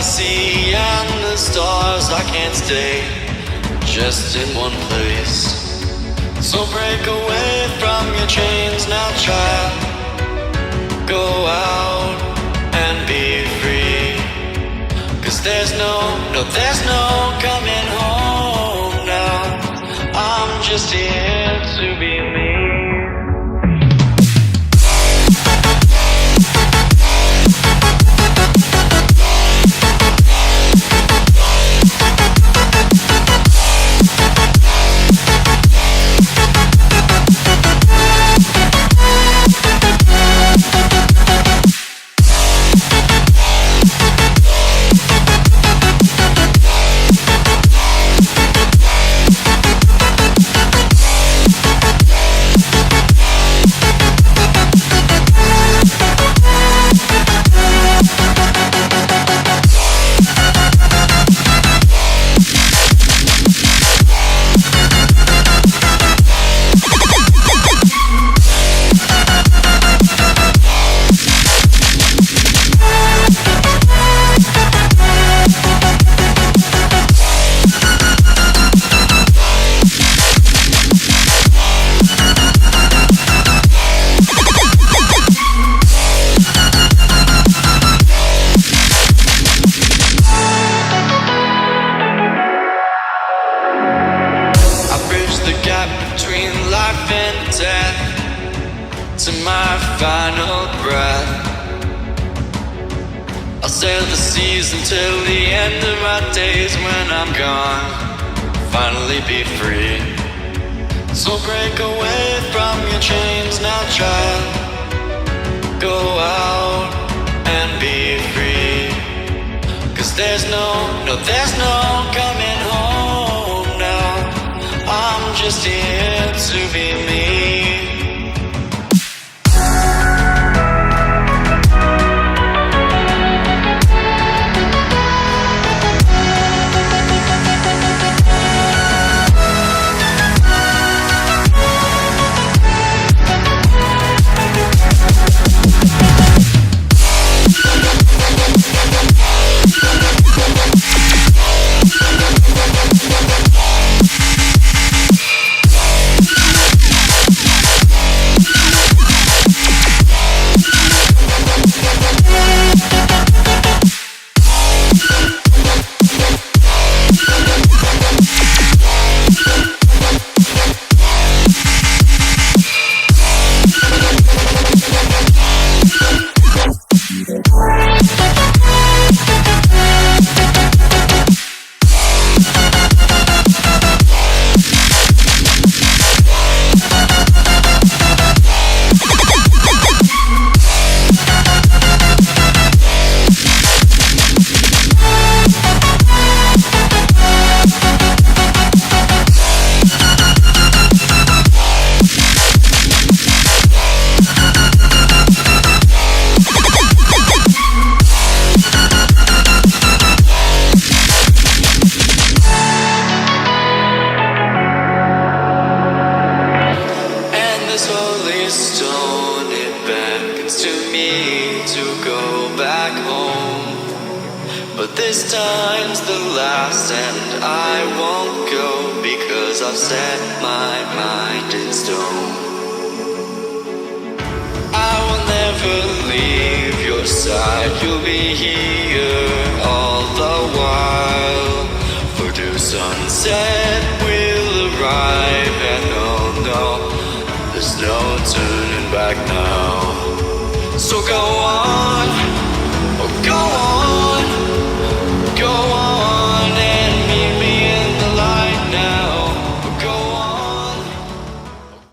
sea and the stars. I can't stay just in one place. So break away from your chains now, child. Go out and be free. 'Cause there's no coming home now. I'm just here to be me. Between life and death, to my final breath, I'll sail the seas until the end of my days. When I'm gone, finally be free. So break away from your chains now, child. Go out and be free. 'Cause there's no coming home now. I'm just here to be me. Stone, it beckons to me to go back home. But this time's the last, and I won't go, because I've set my mind in stone. I will never leave your side, you'll be here all the while. For due sunset will arrive, and no, there's no turning back now. So go on.